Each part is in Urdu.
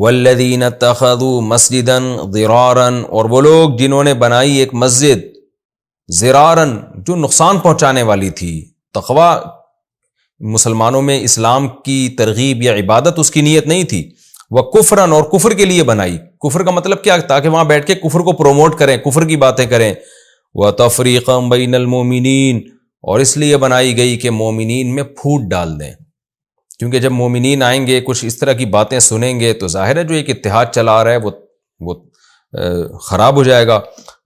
والذین اتخذوا مسجدا ضرارا، اور وہ لوگ جنہوں نے بنائی ایک مسجد ضرارا جو نقصان پہنچانے والی تھی۔ تقوی مسلمانوں میں اسلام کی ترغیب یا عبادت اس کی نیت نہیں تھی، وہ کفرن، اور کفر کے لیے بنائی۔ کفر کا مطلب کیا؟ تاکہ وہاں بیٹھ کے کفر کو پروموٹ کریں، کفر کی باتیں کریں۔ وَتَفْرِيقًا بَيْنَ الْمُؤْمِنِينَ، اور اس لیے بنائی گئی کہ مومنین میں پھوٹ ڈال دیں، کیونکہ جب مومنین آئیں گے کچھ اس طرح کی باتیں سنیں گے تو ظاہر ہے جو ایک اتحاد چلا آ رہا ہے وہ خراب ہو جائے گا۔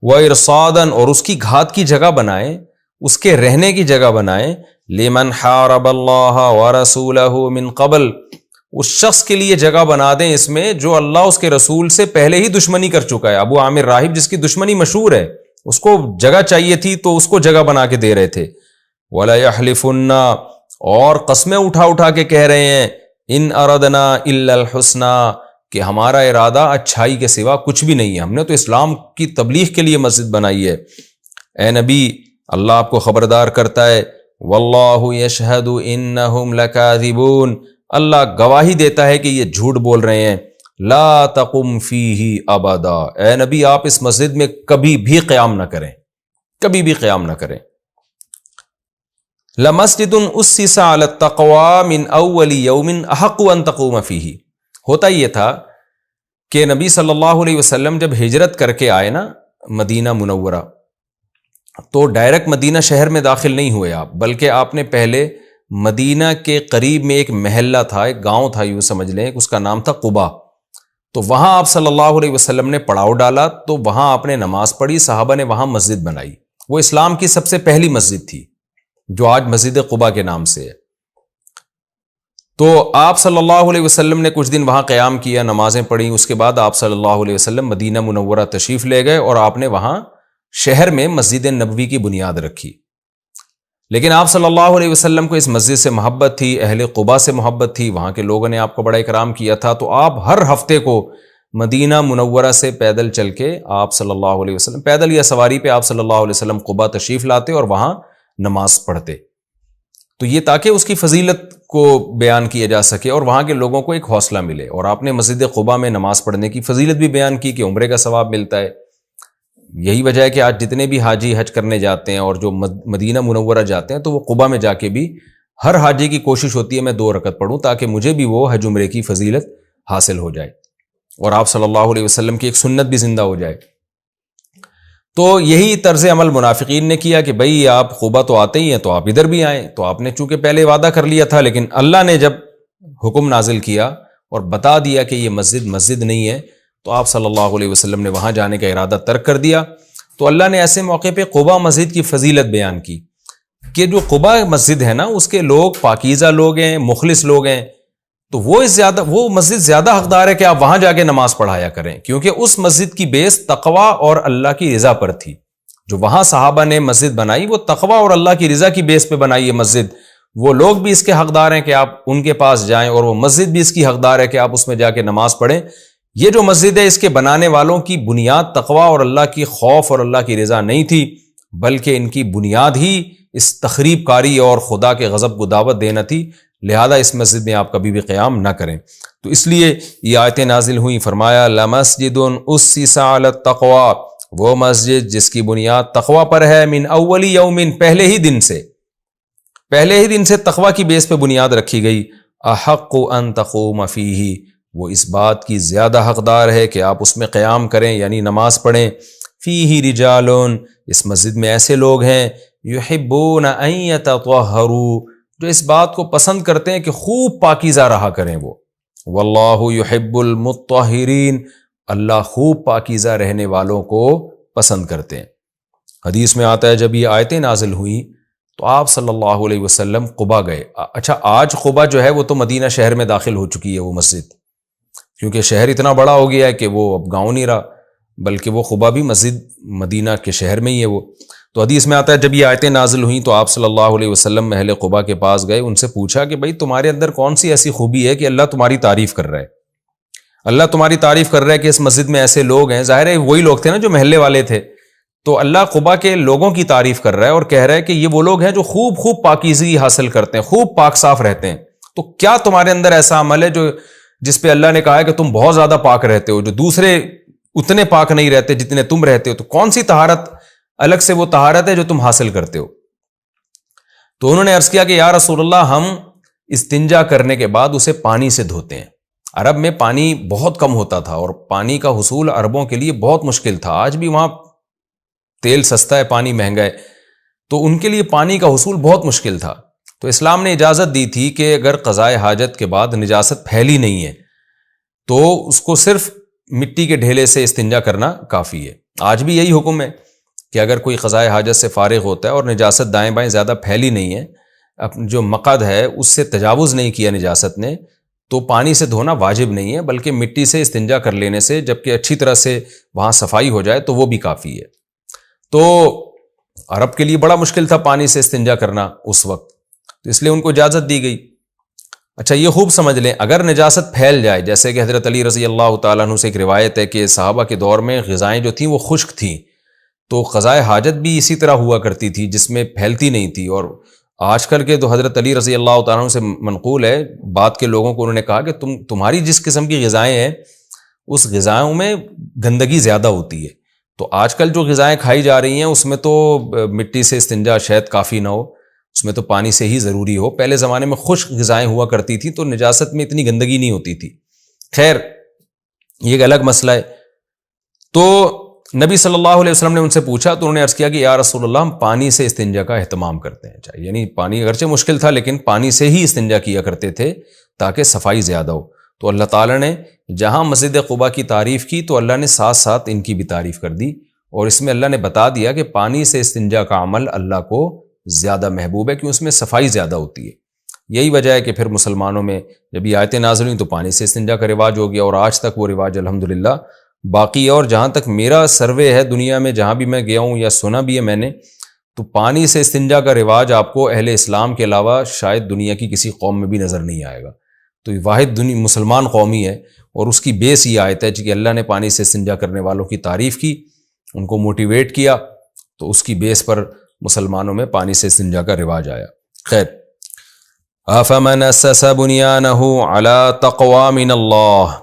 وَإِرْصَادًا، اور اس کی گھات کی جگہ بنائیں، اس کے رہنے کی جگہ بنائیں۔ لِمَنْ حَارَبَ اللَّهَ وَرَسُولَهُ مِنْ قَبْلُ، اس شخص کے لیے جگہ بنا دیں اس میں جو اللہ اس کے رسول سے پہلے ہی دشمنی کر چکا ہے۔ ابو عامر راہب جس کی دشمنی مشہور ہے، اس کو جگہ چاہیے تھی تو اس کو جگہ بنا کے دے رہے تھے۔ وَلَا يَحْلِفُنَّ، اور قسمیں اٹھا اٹھا کے کہہ رہے ہیں، ان اردنا الا الحسنى، کہ ہمارا ارادہ اچھائی کے سوا کچھ بھی نہیں ہے، ہم نے تو اسلام کی تبلیغ کے لیے مسجد بنائی ہے۔ اے نبی، اللہ آپ کو خبردار کرتا ہے، واللہ یشہد انہم لکاذبون، اللہ گواہی دیتا ہے کہ یہ جھوٹ بول رہے ہیں۔ لا تقم فیہ ابدا، اے نبی آپ اس مسجد میں کبھی بھی قیام نہ کریں، کبھی بھی قیام نہ کریں۔ لمسجد اسس علی التقوی من اول یوم احق ان تقوم فیہ، ہوتا یہ تھا کہ نبی صلی اللہ علیہ وسلم جب ہجرت کر کے آئے نا مدینہ منورہ، تو ڈائریکٹ مدینہ شہر میں داخل نہیں ہوئے آپ، بلکہ آپ نے پہلے مدینہ کے قریب میں ایک محلہ تھا، ایک گاؤں تھا یوں سمجھ لیں، اس کا نام تھا قبا، تو وہاں آپ صلی اللہ علیہ وسلم نے پڑاؤ ڈالا، تو وہاں آپ نے نماز پڑھی، صحابہ نے وہاں مسجد بنائی، وہ اسلام کی سب سے پہلی مسجد تھی جو آج مسجد قبا کے نام سے ہے۔ تو آپ صلی اللہ علیہ وسلم نے کچھ دن وہاں قیام کیا، نمازیں پڑھیں، اس کے بعد آپ صلی اللہ علیہ وسلم مدینہ منورہ تشریف لے گئے اور آپ نے وہاں شہر میں مسجد نبوی کی بنیاد رکھی۔ لیکن آپ صلی اللہ علیہ وسلم کو اس مسجد سے محبت تھی، اہل قبا سے محبت تھی، وہاں کے لوگوں نے آپ کو بڑا اکرام کیا تھا، تو آپ ہر ہفتے کو مدینہ منورہ سے پیدل چل کے آپ صلی اللہ علیہ وسلم، پیدل یا سواری پہ آپ صلی اللہ علیہ وسلم قبا تشریف لاتے اور وہاں نماز پڑھتے۔ تو یہ تاکہ اس کی فضیلت کو بیان کیا جا سکے اور وہاں کے لوگوں کو ایک حوصلہ ملے، اور آپ نے مسجد قبا میں نماز پڑھنے کی فضیلت بھی بیان کی کہ عمرے کا ثواب ملتا ہے۔ یہی وجہ ہے کہ آج جتنے بھی حاجی حج کرنے جاتے ہیں اور جو مدینہ منورہ جاتے ہیں تو وہ قبا میں جا کے بھی ہر حاجی کی کوشش ہوتی ہے میں 2 رکعت پڑھوں تاکہ مجھے بھی وہ حج عمرے کی فضیلت حاصل ہو جائے اور آپ صلی اللہ علیہ وسلم کی ایک سنت بھی زندہ ہو جائے۔ تو یہی طرز عمل منافقین نے کیا کہ بھئی آپ قبا تو آتے ہی ہیں تو آپ ادھر بھی آئیں، تو آپ نے چونکہ پہلے وعدہ کر لیا تھا، لیکن اللہ نے جب حکم نازل کیا اور بتا دیا کہ یہ مسجد نہیں ہے تو آپ صلی اللہ علیہ وسلم نے وہاں جانے کا ارادہ ترک کر دیا۔ تو اللہ نے ایسے موقع پہ قبا مسجد کی فضیلت بیان کی کہ جو قبا مسجد ہے نا اس کے لوگ پاکیزہ لوگ ہیں، مخلص لوگ ہیں، تو وہ مسجد زیادہ حقدار ہے کہ آپ وہاں جا کے نماز پڑھایا کریں، کیونکہ اس مسجد کی بیس تقوی اور اللہ کی رضا پر تھی۔ جو وہاں صحابہ نے مسجد بنائی وہ تقوی اور اللہ کی رضا کی بیس پہ بنائی ہے مسجد، وہ لوگ بھی اس کے حقدار ہیں کہ آپ ان کے پاس جائیں، اور وہ مسجد بھی اس کی حقدار ہے کہ آپ اس میں جا کے نماز پڑھیں۔ یہ جو مسجد ہے اس کے بنانے والوں کی بنیاد تقوی اور اللہ کی خوف اور اللہ کی رضا نہیں تھی، بلکہ ان کی بنیاد ہی اس تخریب کاری اور خدا کے غضب کو دعوت دینا تھی، لہذا اس مسجد میں آپ کبھی بھی قیام نہ کریں۔ تو اس لیے یہ آیتیں نازل ہوئیں، فرمایا لمسجد اسس علی التقوی، وہ مسجد جس کی بنیاد تقوی پر ہے، من اول یوم، پہلے ہی دن سے تقوی کی بیس پہ بنیاد رکھی گئی، احق ان تقوم فیہ، وہ اس بات کی زیادہ حقدار ہے کہ آپ اس میں قیام کریں یعنی نماز پڑھیں۔ فیہ رجال، اس مسجد میں ایسے لوگ ہیں، یحبون ان یتطہروا، جو اس بات کو پسند کرتے ہیں کہ خوب پاکیزہ رہا کریں وہ، واللہ یحب المطہرین، اللہ خوب پاکیزہ رہنے والوں کو پسند کرتے ہیں۔ حدیث میں آتا ہے جب یہ آیتیں نازل ہوئیں تو آپ صلی اللہ علیہ وسلم قبا گئے۔ اچھا آج قبا جو ہے وہ تو مدینہ شہر میں داخل ہو چکی ہے وہ مسجد، کیونکہ شہر اتنا بڑا ہو گیا ہے کہ وہ اب گاؤں نہیں رہا، بلکہ وہ قبا بھی مسجد مدینہ کے شہر میں ہی ہے وہ۔ تو حدیث میں آتا ہے جب یہ آیتیں نازل ہوئیں تو آپ صلی اللہ علیہ وسلم اہل قبا کے پاس گئے، ان سے پوچھا کہ بھئی تمہارے اندر کون سی ایسی خوبی ہے کہ اللہ تمہاری تعریف کر رہا ہے، اللہ تمہاری تعریف کر رہا ہے کہ اس مسجد میں ایسے لوگ ہیں، ظاہر ہے وہی لوگ تھے نا جو محلے والے تھے، تو اللہ قبا کے لوگوں کی تعریف کر رہا ہے اور کہہ رہا ہے کہ یہ وہ لوگ ہیں جو خوب پاکیزگی حاصل کرتے ہیں، خوب پاک صاف رہتے ہیں، تو کیا تمہارے اندر ایسا عمل ہے جس پہ اللہ نے کہا ہے کہ تم بہت زیادہ پاک رہتے ہو، جو دوسرے اتنے پاک نہیں رہتے جتنے تم رہتے ہو، تو کون سی طہارت الگ سے وہ طہارت ہے جو تم حاصل کرتے ہو؟ تو انہوں نے عرض کیا کہ یا رسول اللہ، ہم استنجا کرنے کے بعد اسے پانی سے دھوتے ہیں۔ عرب میں پانی بہت کم ہوتا تھا اور پانی کا حصول عربوں کے لیے بہت مشکل تھا۔ آج بھی وہاں تیل سستا ہے، پانی مہنگا ہے، تو ان کے لیے پانی کا حصول بہت مشکل تھا۔ تو اسلام نے اجازت دی تھی کہ اگر قضائے حاجت کے بعد نجاست پھیلی نہیں ہے تو اس کو صرف مٹی کے ڈھیلے سے استنجا کرنا کافی ہے۔ آج بھی یہی حکم ہے کہ اگر کوئی قضائے حاجت سے فارغ ہوتا ہے اور نجاست دائیں بائیں زیادہ پھیلی نہیں ہے، جو مقد ہے اس سے تجاوز نہیں کیا نجاست نے، تو پانی سے دھونا واجب نہیں ہے، بلکہ مٹی سے استنجا کر لینے سے، جبکہ اچھی طرح سے وہاں صفائی ہو جائے تو وہ بھی کافی ہے۔ تو عرب کے لیے بڑا مشکل تھا پانی سے استنجا کرنا اس وقت، تو اس لیے ان کو اجازت دی گئی۔ اچھا، یہ خوب سمجھ لیں، اگر نجاست پھیل جائے، جیسے کہ حضرت علی رضی اللہ تعالیٰ عنہ سے ایک روایت ہے کہ صحابہ کے دور میں غذائیں جو تھیں وہ خشک تھیں، تو قضائے حاجت بھی اسی طرح ہوا کرتی تھی جس میں پھیلتی نہیں تھی۔ اور آج کل کے تو حضرت علی رضی اللہ تعالیٰ عنہ سے منقول ہے، بعد کے لوگوں کو انہوں نے کہا کہ تمہاری جس قسم کی غذائیں ہیں اس غذاؤں میں گندگی زیادہ ہوتی ہے، تو آج کل جو غذائیں کھائی جا رہی ہیں اس میں تو مٹی سے استنجا شاید کافی نہ ہو، اس میں تو پانی سے ہی ضروری ہو۔ پہلے زمانے میں خشک غذائیں ہوا کرتی تھی تو نجاست میں اتنی گندگی نہیں ہوتی تھی۔ خیر، یہ ایک الگ مسئلہ ہے۔ تو نبی صلی اللہ علیہ وسلم نے ان سے پوچھا تو انہوں نے عرض کیا کہ یا رسول اللہ، ہم پانی سے استنجا کا اہتمام کرتے ہیں، یعنی پانی اگرچہ مشکل تھا لیکن پانی سے ہی استنجا کیا کرتے تھے تاکہ صفائی زیادہ ہو۔ تو اللہ تعالیٰ نے جہاں مسجد قباء کی تعریف کی تو اللہ نے ساتھ ساتھ ان کی بھی تعریف کر دی، اور اس میں اللہ نے بتا دیا کہ پانی سے استنجا کا عمل اللہ کو زیادہ محبوب ہے، کیوں اس میں صفائی زیادہ ہوتی ہے۔ یہی وجہ ہے کہ پھر مسلمانوں میں جب یہ آیتیں نازل ہوئیں تو پانی سے استنجا کا رواج ہو گیا، اور آج تک وہ رواج الحمدللہ باقی ہے۔ اور جہاں تک میرا سروے ہے دنیا میں، جہاں بھی میں گیا ہوں یا سنا بھی ہے میں نے، تو پانی سے استنجا کا رواج آپ کو اہل اسلام کے علاوہ شاید دنیا کی کسی قوم میں بھی نظر نہیں آئے گا۔ تو یہ واحد مسلمان قومی ہے، اور اس کی بیس یہ آیت ہے کہ اللہ نے پانی سے استنجا کرنے والوں کی تعریف کی، ان کو موٹیویٹ کیا، تو اس کی بیس پر مسلمانوں میں پانی سے استنجا کا رواج آیا۔ خیر، افمن اسس بنیانہ علی تقوی من اللہ،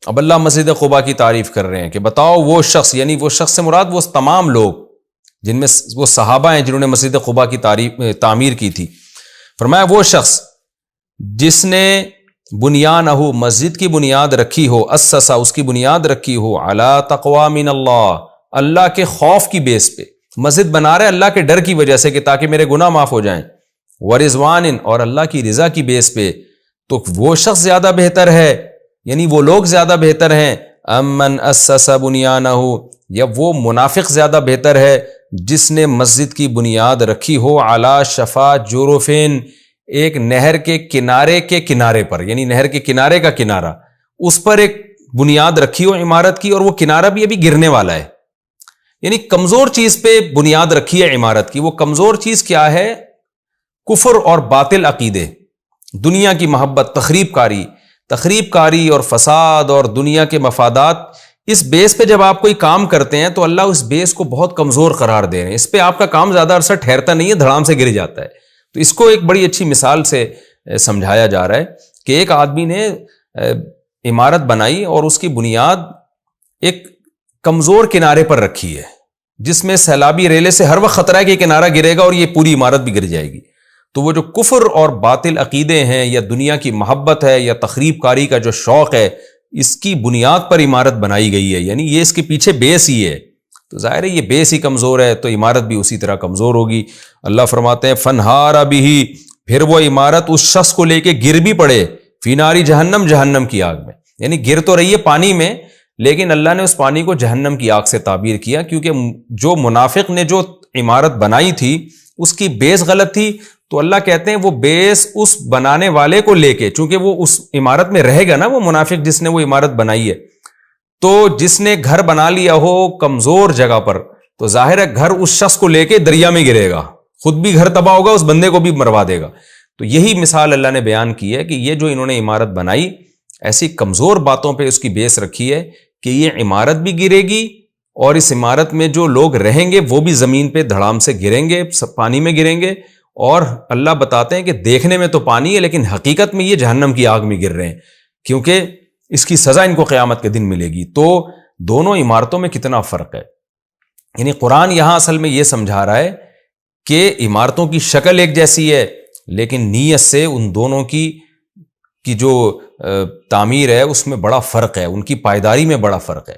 اب اللہ مسجد قباء کی تعریف کر رہے ہیں کہ بتاؤ وہ شخص، یعنی وہ شخص سے مراد وہ تمام لوگ جن میں وہ صحابہ ہیں جنہوں نے مسجد قباء کی تعمیر کی تھی۔ فرمایا وہ شخص جس نے بنیانہ، مسجد کی بنیاد رکھی ہو، اسسا، اس کی بنیاد رکھی ہو، علی تقوی من اللہ، اللہ کے خوف کی بیس پہ مسجد بنا رہے اللہ کے ڈر کی وجہ سے کہ تاکہ میرے گناہ معاف ہو جائیں، ورضوان، اور اللہ کی رضا کی بیس پہ، تو وہ شخص زیادہ بہتر ہے، یعنی وہ لوگ زیادہ بہتر ہیں، امن اسس بنیانہ، یا وہ منافق زیادہ بہتر ہے جس نے مسجد کی بنیاد رکھی ہو علی شفا جرفین، ایک نہر کے کنارے پر، یعنی نہر کے کنارے کا کنارہ، اس پر ایک بنیاد رکھی ہو عمارت کی، اور وہ کنارہ بھی ابھی گرنے والا ہے، یعنی کمزور چیز پہ بنیاد رکھی ہے عمارت کی۔ وہ کمزور چیز کیا ہے؟ کفر اور باطل عقیدے، دنیا کی محبت، تخریب کاری اور فساد اور دنیا کے مفادات، اس بیس پہ جب آپ کوئی کام کرتے ہیں تو اللہ اس بیس کو بہت کمزور قرار دے رہے ہیں، اس پہ آپ کا کام زیادہ عرصہ ٹھہرتا نہیں ہے، دھڑام سے گر جاتا ہے۔ تو اس کو ایک بڑی اچھی مثال سے سمجھایا جا رہا ہے کہ ایک آدمی نے عمارت بنائی اور اس کی بنیاد ایک کمزور کنارے پر رکھی ہے، جس میں سیلابی ریلے سے ہر وقت خطرہ ہے کہ کنارہ گرے گا اور یہ پوری عمارت بھی گر جائے گی۔ تو وہ جو کفر اور باطل عقیدے ہیں، یا دنیا کی محبت ہے، یا تخریب کاری کا جو شوق ہے، اس کی بنیاد پر عمارت بنائی گئی ہے، یعنی یہ اس کے پیچھے بیس ہی ہے، تو ظاہر ہے یہ بیس ہی کمزور ہے تو عمارت بھی اسی طرح کمزور ہوگی۔ اللہ فرماتے ہیں فنہار بہ، پھر وہ عمارت اس شخص کو لے کے گر بھی پڑے، فی ناری جہنم، جہنم کی آگ میں، یعنی گر تو رہی ہے پانی میں لیکن اللہ نے اس پانی کو جہنم کی آگ سے تعبیر کیا، کیونکہ جو منافق نے جو عمارت بنائی تھی اس کی بیس غلط تھی، تو اللہ کہتے ہیں وہ بیس اس بنانے والے کو لے کے، چونکہ وہ اس عمارت میں رہے گا نا، وہ منافق جس نے وہ عمارت بنائی ہے، تو جس نے گھر بنا لیا ہو کمزور جگہ پر تو ظاہر ہے گھر اس شخص کو لے کے دریا میں گرے گا، خود بھی گھر تباہ ہوگا، اس بندے کو بھی مروا دے گا۔ تو یہی مثال اللہ نے بیان کی ہے کہ یہ جو انہوں نے عمارت بنائی، ایسی کمزور باتوں پہ اس کی بیس رکھی ہے کہ یہ عمارت بھی گرے گی، اور اس عمارت میں جو لوگ رہیں گے وہ بھی زمین پہ دھڑام سے گریں گے، پانی میں گریں گے، اور اللہ بتاتے ہیں کہ دیکھنے میں تو پانی ہے لیکن حقیقت میں یہ جہنم کی آگ میں گر رہے ہیں، کیونکہ اس کی سزا ان کو قیامت کے دن ملے گی۔ تو دونوں عمارتوں میں کتنا فرق ہے، یعنی قرآن یہاں اصل میں یہ سمجھا رہا ہے کہ عمارتوں کی شکل ایک جیسی ہے، لیکن نیت سے ان دونوں کی جو تعمیر ہے اس میں بڑا فرق ہے، ان کی پائیداری میں بڑا فرق ہے۔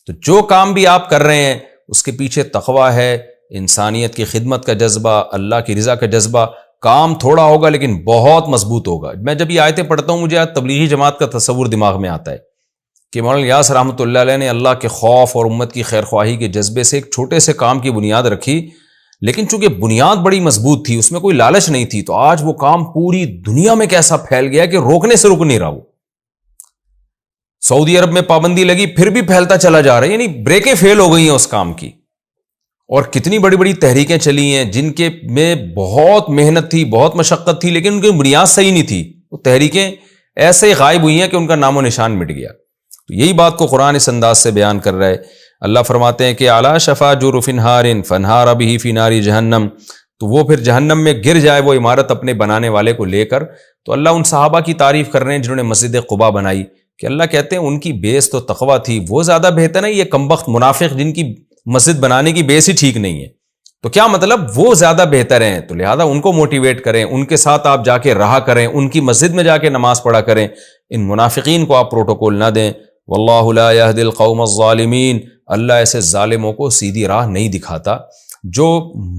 تو جو کام بھی آپ کر رہے ہیں اس کے پیچھے تقویٰ ہے، انسانیت کی خدمت کا جذبہ، اللہ کی رضا کا جذبہ۔ کام تھوڑا ہوگا لیکن بہت مضبوط ہوگا۔ میں جب یہ آیتیں پڑھتا ہوں مجھے تبلیغی جماعت کا تصور دماغ میں آتا ہے کہ مولانا الیاس رحمۃ اللہ علیہ نے اللہ کے خوف اور امت کی خیر خواہی کے جذبے سے ایک چھوٹے سے کام کی بنیاد رکھی، لیکن چونکہ بنیاد بڑی مضبوط تھی، اس میں کوئی لالچ نہیں تھی، تو آج وہ کام پوری دنیا میں کیسا پھیل گیا کہ روکنے سے رک نہیں رہا۔ وہ سعودی عرب میں پابندی لگی پھر بھی پھیلتا چلا جا رہا ہے، یعنی بریکیں فیل ہو گئی ہیں اس کام کی۔ اور کتنی بڑی بڑی تحریکیں چلی ہیں جن کے میں بہت محنت تھی، بہت مشقت تھی، لیکن ان کی بنیاد صحیح نہیں تھی، وہ تحریکیں ایسے غائب ہوئی ہیں کہ ان کا نام و نشان مٹ گیا۔ تو یہی بات کو قرآن اس انداز سے بیان کر رہا ہے۔ اللہ فرماتے ہیں کہ اعلی شفا جرف نہار فنہار به فی نار جہنم، تو وہ پھر جہنم میں گر جائے وہ عمارت اپنے بنانے والے کو لے کر۔ تو اللہ ان صحابہ کی تعریف کر رہے ہیں جنہوں نے مسجد قباء بنائی، کہ اللہ کہتے ہیں ان کی بیس تو تقویٰ تھی، وہ زیادہ بہتر ہے یہ کمبخت منافق جن کی مسجد بنانے کی بیس ہی ٹھیک نہیں ہے۔ تو کیا مطلب وہ زیادہ بہتر ہیں، تو لہذا ان کو موٹیویٹ کریں، ان کے ساتھ آپ جا کے رہا کریں، ان کی مسجد میں جا کے نماز پڑھا کریں، ان منافقین کو آپ پروٹوکول نہ دیں۔ واللہ لا یہدی القوم الظالمین، اللہ ایسے ظالموں کو سیدھی راہ نہیں دکھاتا جو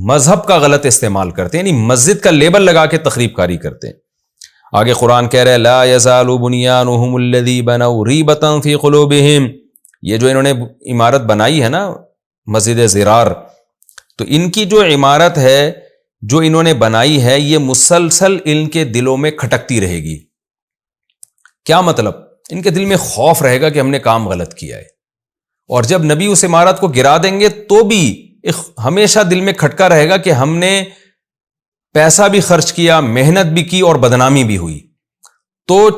مذہب کا غلط استعمال کرتے ہیں، یعنی مسجد کا لیبل لگا کے تخریب کاری کرتے ہیں۔ آگے قرآن کہہ رہے ہیں لا یزال بنیانہم الذی بنوا ریبۃ فی قلوبہم، یہ جو انہوں نے عمارت بنائی ہے نا مسجد زرار، تو ان کی جو عمارت ہے جو انہوں نے بنائی ہے یہ مسلسل ان کے دلوں میں کھٹکتی رہے گی۔ کیا مطلب؟ ان کے دل میں خوف رہے گا کہ ہم نے کام غلط کیا ہے، اور جب نبی اس عمارت کو گرا دیں گے تو بھی ہمیشہ دل میں کھٹکا رہے گا کہ ہم نے پیسہ بھی خرچ کیا، محنت بھی کی اور بدنامی بھی ہوئی۔ تو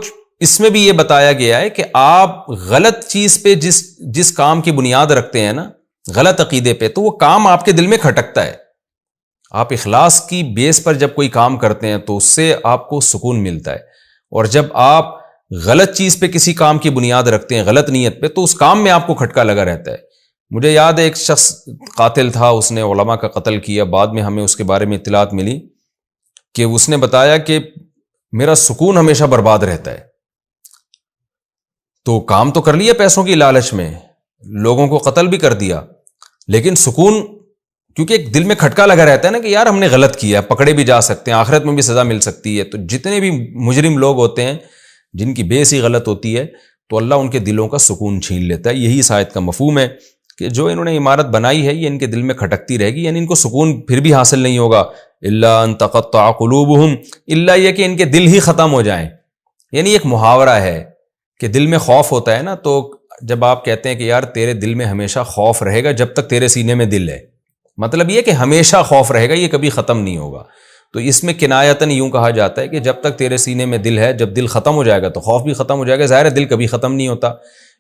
اس میں بھی یہ بتایا گیا ہے کہ آپ غلط چیز پہ جس کام کی بنیاد رکھتے ہیں نا، غلط عقیدے پہ، تو وہ کام آپ کے دل میں کھٹکتا ہے۔ آپ اخلاص کی بیس پر جب کوئی کام کرتے ہیں تو اس سے آپ کو سکون ملتا ہے، اور جب آپ غلط چیز پہ کسی کام کی بنیاد رکھتے ہیں، غلط نیت پہ، تو اس کام میں آپ کو کھٹکا لگا رہتا ہے۔ مجھے یاد ہے ایک شخص قاتل تھا، اس نے علماء کا قتل کیا، بعد میں ہمیں اس کے بارے میں اطلاعات ملی کہ اس نے بتایا کہ میرا سکون ہمیشہ برباد رہتا ہے۔ تو کام تو کر لیا پیسوں کی لالچ میں، لوگوں کو قتل بھی کر دیا، لیکن سکون، کیونکہ ایک دل میں کھٹکا لگا رہتا ہے نا کہ یار ہم نے غلط کیا، پکڑے بھی جا سکتے ہیں، آخرت میں بھی سزا مل سکتی ہے۔ تو جتنے بھی مجرم لوگ ہوتے ہیں جن کی بیس ہی غلط ہوتی ہے تو اللہ ان کے دلوں کا سکون چھین لیتا ہے۔ یہی اس آیت کا مفہوم ہے کہ جو انہوں نے عمارت بنائی ہے یہ ان کے دل میں کھٹکتی رہے گی، یعنی ان کو سکون پھر بھی حاصل نہیں ہوگا۔ الا ان تقطع قلوبہم، الا یہ کہ ان کے دل ہی ختم ہو جائیں۔ یعنی ایک محاورہ ہے کہ دل میں خوف ہوتا ہے نا، تو جب آپ کہتے ہیں کہ یار تیرے دل میں ہمیشہ خوف رہے گا جب تک تیرے سینے میں دل ہے، مطلب یہ کہ ہمیشہ خوف رہے گا، یہ کبھی ختم نہیں ہوگا۔ تو اس میں کنایتاً یوں کہا جاتا ہے کہ جب تک تیرے سینے میں دل ہے، جب دل ختم ہو جائے گا تو خوف بھی ختم ہو جائے گا۔ ظاہر ہے دل کبھی ختم نہیں ہوتا۔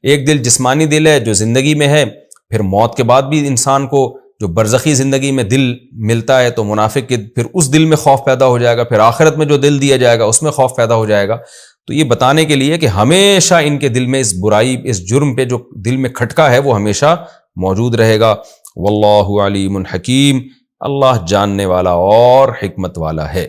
ایک دل جسمانی دل ہے جو زندگی میں ہے، پھر موت کے بعد بھی انسان کو جو برزخی زندگی میں دل ملتا ہے تو منافق کے پھر اس دل میں خوف پیدا ہو جائے گا، پھر آخرت میں جو دل دیا جائے گا اس میں خوف پیدا ہو جائے گا۔ تو یہ بتانے کے لیے کہ ہمیشہ ان کے دل میں اس برائی، اس جرم پہ جو دل میں کھٹکا ہے وہ ہمیشہ موجود رہے گا۔ واللہ علیم حکیم، اللہ جاننے والا اور حکمت والا ہے۔